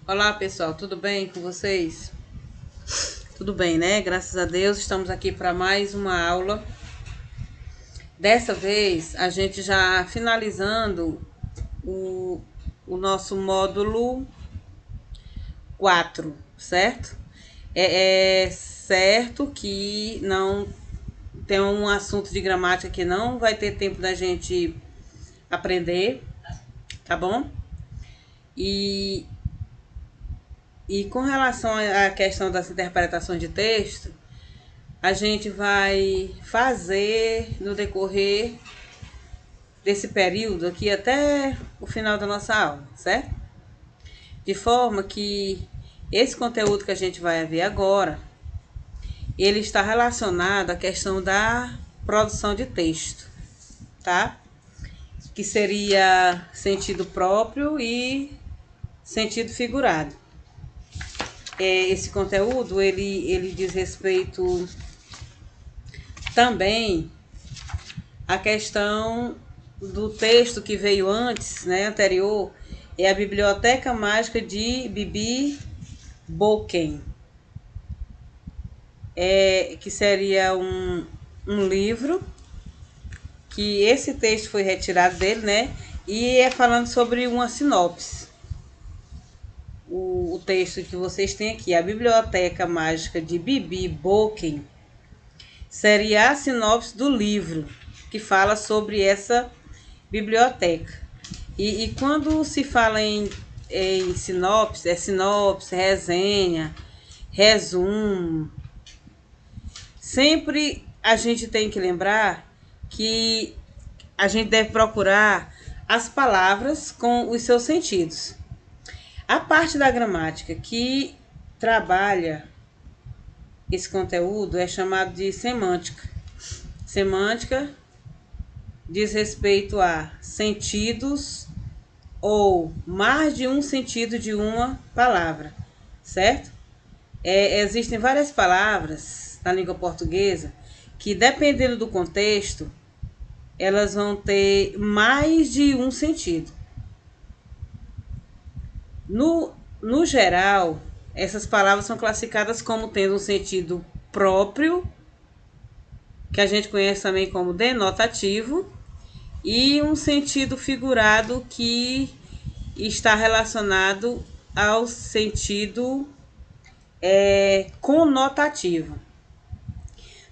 Olá pessoal, tudo bem com vocês? Tudo bem, né? Graças a Deus, estamos aqui para mais uma aula. Dessa vez, a gente já finalizando o, o nosso módulo 4, certo? É certo que não tem um assunto de gramática que não vai ter tempo da gente aprender, tá bom? E, e com relação à questão das interpretações de texto, a gente vai fazer no decorrer desse período aqui até o final da nossa aula, certo? De forma que esse conteúdo que a gente vai ver agora, ele está relacionado à questão da produção de texto, tá? Que seria sentido próprio e sentido figurado. Esse conteúdo, ele diz respeito também à questão do texto que veio antes, né, anterior, é a Biblioteca Mágica de Bibi Bolken, que seria um livro, que esse texto foi retirado dele, né, e é falando sobre uma sinopse. O texto que vocês têm aqui, a Biblioteca Mágica de Bibi Bolken, seria a sinopse do livro, que fala sobre essa biblioteca. E quando se fala em sinopse, é sinopse, resenha, resumo, sempre a gente tem que lembrar que a gente deve procurar as palavras com os seus sentidos. A parte da gramática que trabalha esse conteúdo é chamado de semântica. Semântica diz respeito a sentidos ou mais de um sentido de uma palavra, certo? Existem várias palavras na língua portuguesa que, dependendo do contexto, elas vão ter mais de um sentido. No geral, essas palavras são classificadas como tendo um sentido próprio, que a gente conhece também como denotativo, e um sentido figurado que está relacionado ao sentido conotativo.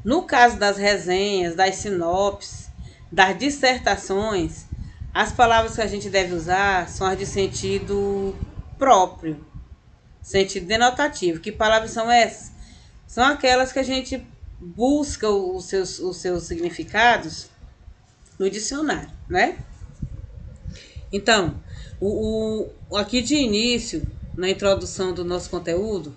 No caso das resenhas, das sinopses, das dissertações, as palavras que a gente deve usar são as de sentido próprio, sentido denotativo. Que palavras são essas? São aquelas que a gente busca os seus significados no dicionário, né? Então, aqui de início, na introdução do nosso conteúdo,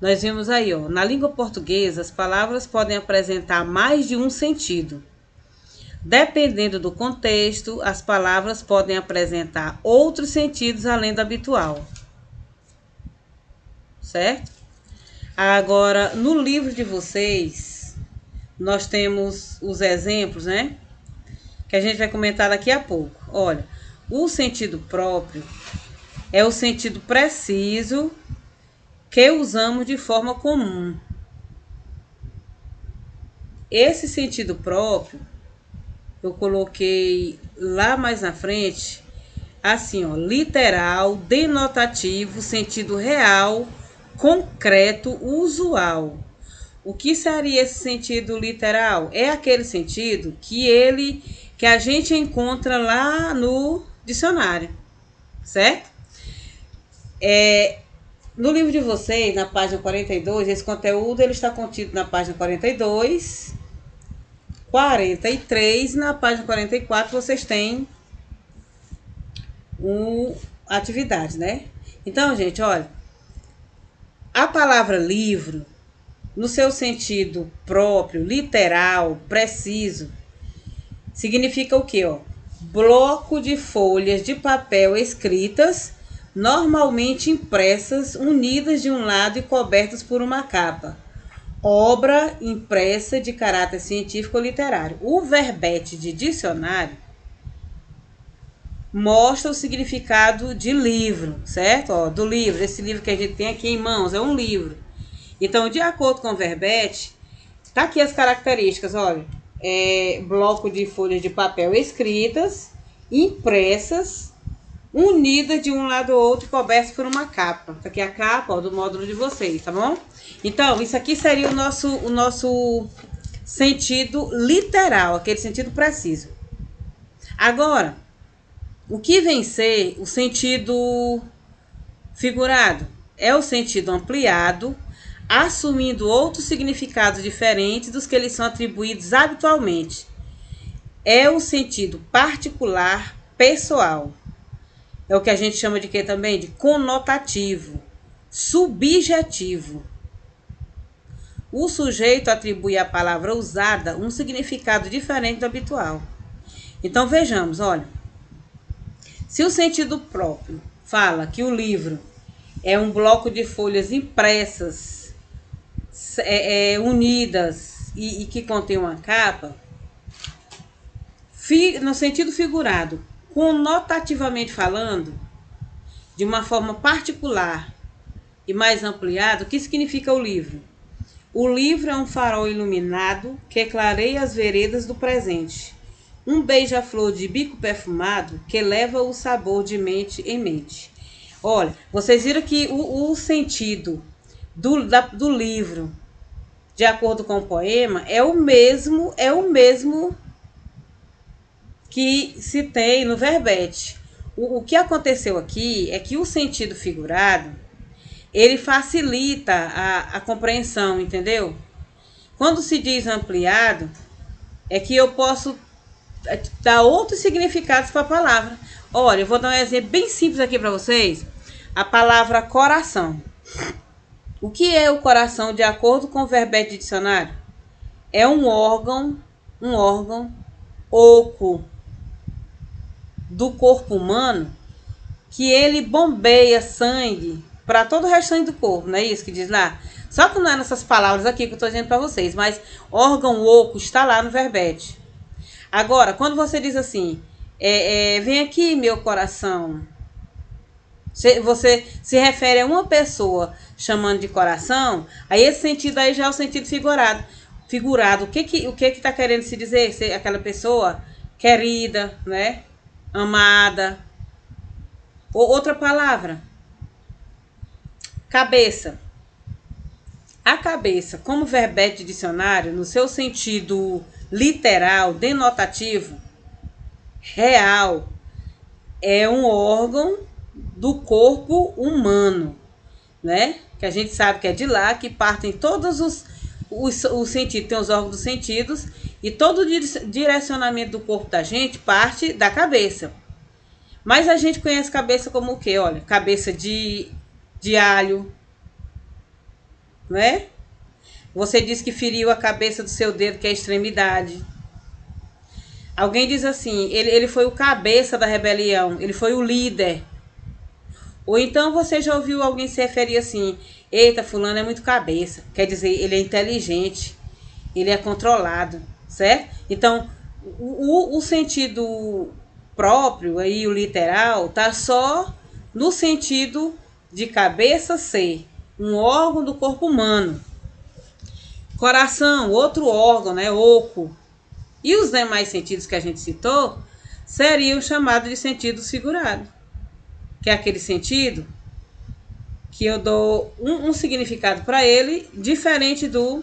nós vimos aí, ó, na língua portuguesa, as palavras podem apresentar mais de um sentido. Dependendo do contexto, as palavras podem apresentar outros sentidos além do habitual. Certo? Agora, no livro de vocês, nós temos os exemplos, né? Que a gente vai comentar daqui a pouco. Olha, o sentido próprio é o sentido preciso que usamos de forma comum. Esse sentido próprio, eu coloquei lá mais na frente, assim, ó, literal, denotativo, sentido real, concreto, usual. O que seria esse sentido literal? É aquele sentido que a gente encontra lá no dicionário, certo? No livro de vocês, na página 42, esse conteúdo ele está contido na página 42, 43, na página 44 vocês têm atividade, né? Então, gente, olha, a palavra livro, no seu sentido próprio, literal, preciso, significa o quê? Ó? Bloco de folhas de papel escritas, normalmente impressas, unidas de um lado e cobertas por uma capa. Obra impressa de caráter científico ou literário. O verbete de dicionário mostra o significado de livro, certo? Ó, do livro, esse livro que a gente tem aqui em mãos é um livro. Então, de acordo com o verbete, tá aqui as características, olha. Bloco de folhas de papel escritas, impressas, unidas de um lado ao outro, cobertas por uma capa. Tá aqui a capa, ó, do módulo de vocês, tá bom? Então, isso aqui seria o nosso sentido literal, aquele sentido preciso. Agora, o que vem ser o sentido figurado? É o sentido ampliado, assumindo outros significados diferentes dos que lhes são atribuídos habitualmente. É o sentido particular, pessoal. É o que a gente chama de quê também? De conotativo, subjetivo. O sujeito atribui à palavra usada um significado diferente do habitual. Então vejamos, olha. Se o sentido próprio fala que o livro é um bloco de folhas impressas, unidas e que contém uma capa, no sentido figurado, conotativamente falando, de uma forma particular e mais ampliada, o que significa o livro? O livro é um farol iluminado que clareia as veredas do presente. Um beija-flor de bico perfumado que leva o sabor de mente em mente. Olha, vocês viram que o sentido do livro, de acordo com o poema, é o mesmo que se tem no verbete. O que aconteceu aqui é que o sentido figurado, ele facilita a compreensão, entendeu? Quando se diz ampliado, é que eu posso dar outros significados para a palavra. Olha, eu vou dar um exemplo bem simples aqui para vocês. A palavra coração. O que é o coração de acordo com o verbete de dicionário? É um órgão oco do corpo humano que ele bombeia sangue para todo o restante do corpo, não é isso que diz lá? Só que não é nessas palavras aqui que eu estou dizendo para vocês, mas órgão oco está lá no verbete. Agora, quando você diz assim, vem aqui meu coração, você se refere a uma pessoa chamando de coração, aí esse sentido aí já é o sentido figurado. O que está querendo se dizer? Ser aquela pessoa querida, né? Amada. Ou outra palavra, cabeça. A cabeça, como verbete de dicionário, no seu sentido literal, denotativo, real, é um órgão do corpo humano, né? Que a gente sabe que é de lá que partem todos os sentidos, tem os órgãos dos sentidos, e todo o direcionamento do corpo da gente parte da cabeça. Mas a gente conhece cabeça como o quê? Olha, cabeça de alho, né? Você diz que feriu a cabeça do seu dedo, que é a extremidade. Alguém diz assim, ele foi o cabeça da rebelião, ele foi o líder. Ou então você já ouviu alguém se referir assim, eita, fulano é muito cabeça. Quer dizer, ele é inteligente, ele é controlado, certo? Então, o sentido próprio, aí, o literal, tá só no sentido de cabeça ser um órgão do corpo humano. Coração, outro órgão, né? Oco. E os demais sentidos que a gente citou seriam chamados de sentidos figurados. Que é aquele sentido que eu dou um significado para ele diferente do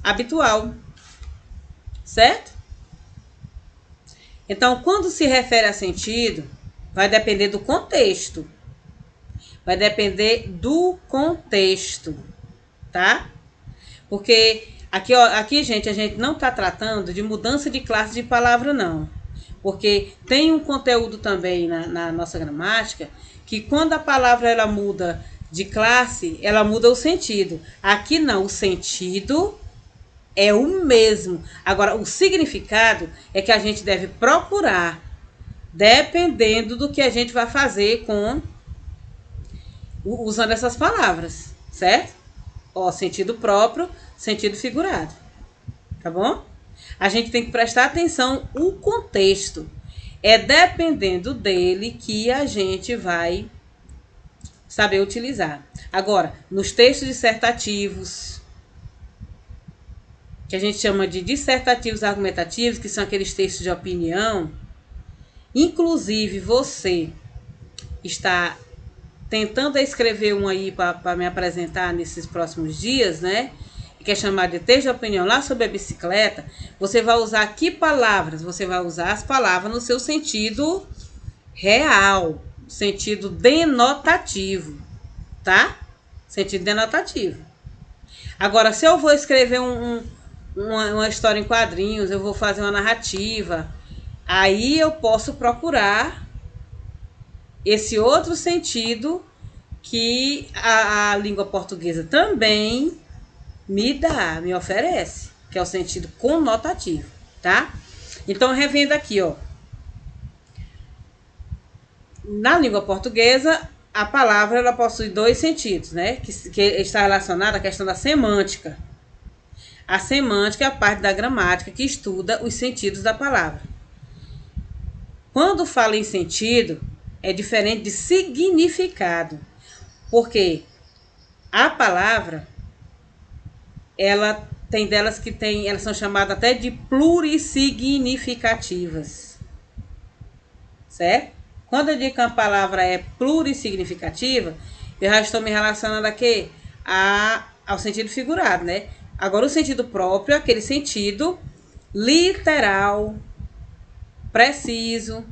habitual. Certo? Então, quando se refere a sentido, vai depender do contexto. Vai depender do contexto, tá? Porque aqui, gente, a gente não está tratando de mudança de classe de palavra, não. Porque tem um conteúdo também na nossa gramática que quando a palavra ela muda de classe, ela muda o sentido. Aqui não, o sentido é o mesmo. Agora, o significado é que a gente deve procurar, dependendo do que a gente vai fazer usando essas palavras, certo? Ó, sentido próprio, sentido figurado. Tá bom? A gente tem que prestar atenção no contexto. É dependendo dele que a gente vai saber utilizar. Agora, nos textos dissertativos, que a gente chama de dissertativos argumentativos, que são aqueles textos de opinião, inclusive você está tentando escrever um aí para me apresentar nesses próximos dias, né? Que é chamado de texto de opinião lá sobre a bicicleta, você vai usar que palavras? Você vai usar as palavras no seu sentido real, sentido denotativo, tá? Sentido denotativo. Agora, se eu vou escrever uma história em quadrinhos, eu vou fazer uma narrativa, aí eu posso procurar esse outro sentido que a língua portuguesa também me oferece, que é o sentido conotativo, tá? Então, revendo aqui, ó. Na língua portuguesa, a palavra ela possui dois sentidos, né? Que está relacionada à questão da semântica. A semântica é a parte da gramática que estuda os sentidos da palavra. Quando fala em sentido, é diferente de significado, porque a palavra, ela tem delas que tem, elas são chamadas até de plurissignificativas, certo? Quando eu digo que uma palavra é plurissignificativa, eu já estou me relacionando aqui ao sentido figurado, né? Agora, o sentido próprio é aquele sentido literal, preciso,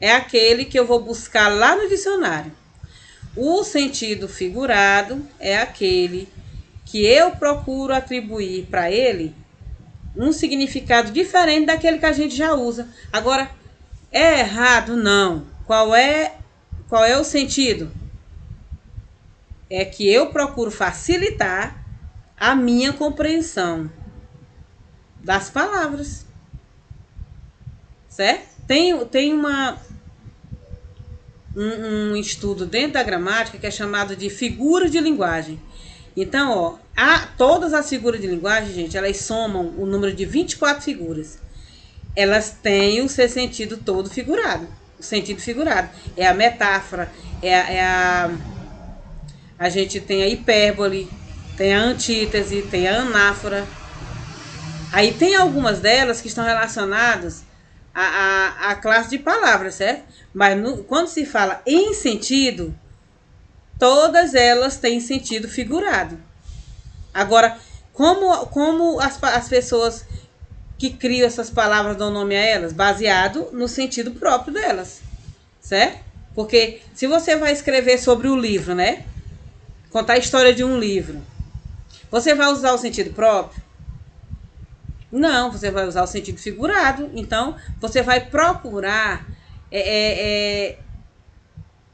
é aquele que eu vou buscar lá no dicionário. O sentido figurado é aquele que eu procuro atribuir para ele um significado diferente daquele que a gente já usa. Agora, é errado? Não. Qual é o sentido? É que eu procuro facilitar a minha compreensão das palavras. Certo? Tem um estudo dentro da gramática que é chamado de figura de linguagem. Então, ó, todas as figuras de linguagem, gente, elas somam o número de 24 figuras. Elas têm o seu sentido todo figurado. O sentido figurado. É a metáfora, a gente tem a hipérbole, tem a antítese, tem a anáfora. Aí tem algumas delas que estão relacionadas à classe de palavras, certo? Mas quando se fala em sentido, todas elas têm sentido figurado. Agora, como as pessoas que criam essas palavras dão nome a elas? Baseado no sentido próprio delas, certo? Porque se você vai escrever sobre o livro, né? Contar a história de um livro, você vai usar o sentido próprio? Não, você vai usar o sentido figurado. Então, você vai procurar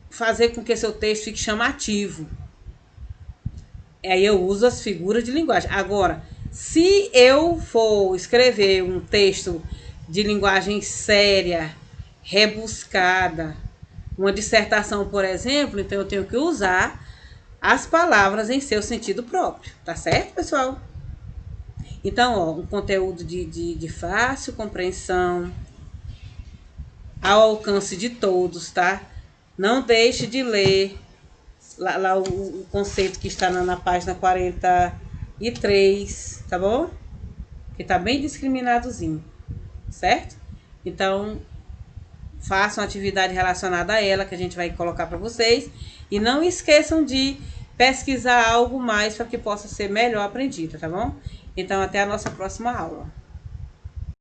fazer com que seu texto fique chamativo. Aí eu uso as figuras de linguagem. Agora, se eu for escrever um texto de linguagem séria, rebuscada, uma dissertação, por exemplo, então eu tenho que usar as palavras em seu sentido próprio. Tá certo, pessoal? Então, ó, um conteúdo de fácil compreensão, ao alcance de todos, tá? Não deixe de ler lá o conceito que está na página 43, tá bom? Que tá bem discriminadozinho, certo? Então, façam atividade relacionada a ela, que a gente vai colocar para vocês. E não esqueçam de pesquisar algo mais para que possa ser melhor aprendido, tá bom? Então, até a nossa próxima aula.